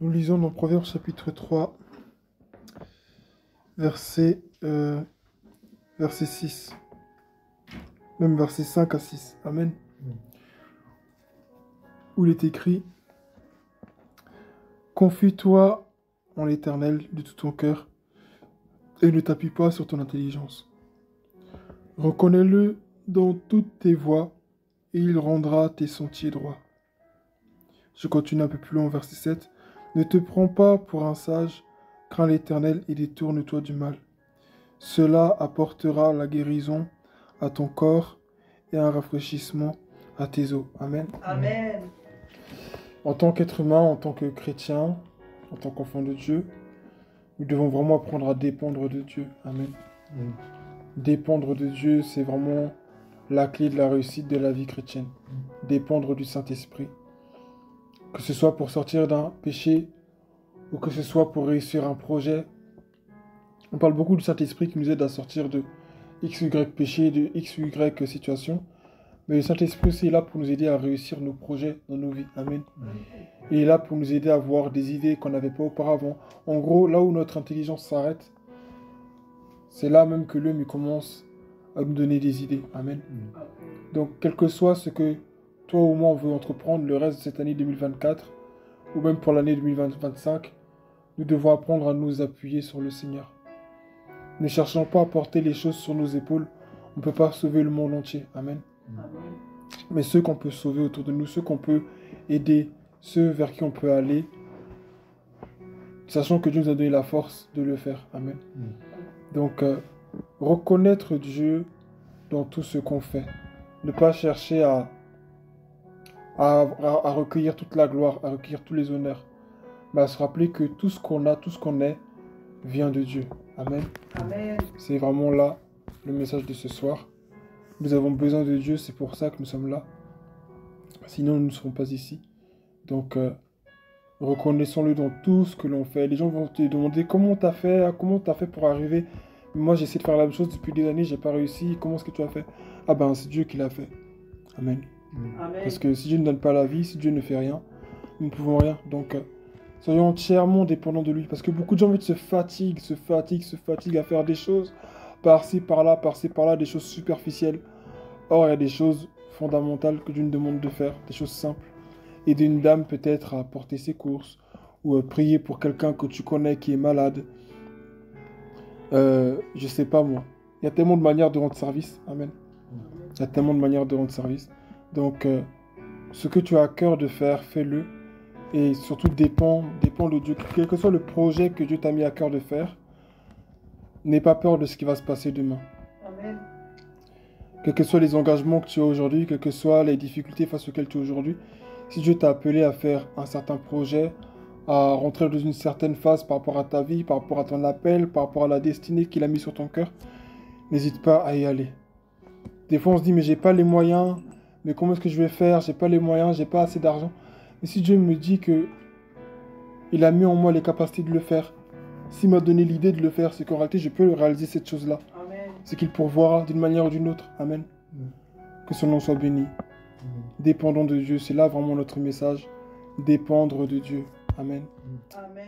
Nous lisons dans Proverbes chapitre 3, verset, verset 6, même verset 5 à 6. Amen. Où il est écrit: confie-toi en l'Éternel de tout ton cœur et ne t'appuie pas sur ton intelligence. Reconnais-le dans toutes tes voies et il rendra tes sentiers droits. Je continue un peu plus loin, verset 7. Ne te prends pas pour un sage, crains l'Éternel et détourne-toi du mal. Cela apportera la guérison à ton corps et un rafraîchissement à tes os. Amen. Amen. En tant qu'être humain, en tant que chrétien, en tant qu'enfant de Dieu, nous devons vraiment apprendre à dépendre de Dieu. Amen. Dépendre de Dieu, c'est vraiment la clé de la réussite de la vie chrétienne. Dépendre du Saint-Esprit. Que ce soit pour sortir d'un péché ou que ce soit pour réussir un projet. On parle beaucoup du Saint-Esprit qui nous aide à sortir de X, Y péché, de X, Y situation. Mais le Saint-Esprit aussi est là pour nous aider à réussir nos projets dans nos vies. Amen. Il est là pour nous aider à avoir des idées qu'on n'avait pas auparavant. En gros, là où notre intelligence s'arrête, c'est là même que l'homme commence à nous donner des idées. Amen. Donc, quel que soit ce que toi ou moi on veut entreprendre le reste de cette année 2024, ou même pour l'année 2025, nous devons apprendre à nous appuyer sur le Seigneur. Ne cherchons pas à porter les choses sur nos épaules. On ne peut pas sauver le monde entier. Amen. Mais ceux qu'on peut sauver autour de nous, ceux qu'on peut aider, ceux vers qui on peut aller, sachant que Dieu nous a donné la force de le faire. Amen. Donc, reconnaître Dieu dans tout ce qu'on fait. Ne pas chercher à recueillir toute la gloire, à recueillir tous les honneurs. Mais à se rappeler que tout ce qu'on a, tout ce qu'on est, vient de Dieu. Amen. Amen. C'est vraiment là le message de ce soir. Nous avons besoin de Dieu, c'est pour ça que nous sommes là. Sinon, nous ne serons pas ici. Donc, reconnaissons-le dans tout ce que l'on fait. Les gens vont te demander comment tu as fait, pour arriver. Moi, j'essaie de faire la même chose depuis des années, j'ai pas réussi. Comment est-ce que tu as fait? Ah ben, c'est Dieu qui l'a fait. Amen. Amen. Parce que si Dieu ne donne pas la vie, si Dieu ne fait rien, nous ne pouvons rien. Donc, soyons entièrement dépendants de lui. Parce que beaucoup de gens se fatiguent à faire des choses par-ci, par-là, des choses superficielles. Or, il y a des choses fondamentales que Dieu nous demande de faire, des choses simples. Aider une dame peut-être à porter ses courses, ou prier pour quelqu'un que tu connais qui est malade. Je sais pas moi. Il y a tellement de manières de rendre service. Amen. Il y a tellement de manières de rendre service. Donc, ce que tu as à cœur de faire, fais-le. Et surtout, dépend de Dieu. Quel que soit le projet que Dieu t'a mis à cœur de faire, n'aie pas peur de ce qui va se passer demain. Amen. Quels que soient les engagements que tu as aujourd'hui, quelles que soient les difficultés face auxquelles tu es aujourd'hui, si Dieu t'a appelé à faire un certain projet, à rentrer dans une certaine phase par rapport à ta vie, par rapport à ton appel, par rapport à la destinée qu'il a mis sur ton cœur, n'hésite pas à y aller. Des fois, on se dit, mais j'ai pas les moyens, mais comment est-ce que je vais faire? J'ai pas les moyens, j'ai pas assez d'argent. Mais si Dieu me dit que il a mis en moi les capacités de le faire, s'il m'a donné l'idée de le faire, c'est qu'en réalité, je peux réaliser cette chose-là. Amen. C'est qu'il pourvoira d'une manière ou d'une autre. Amen. Que son nom soit béni. Dépendons de Dieu. C'est là vraiment notre message. Dépendre de Dieu. Amen. Amen.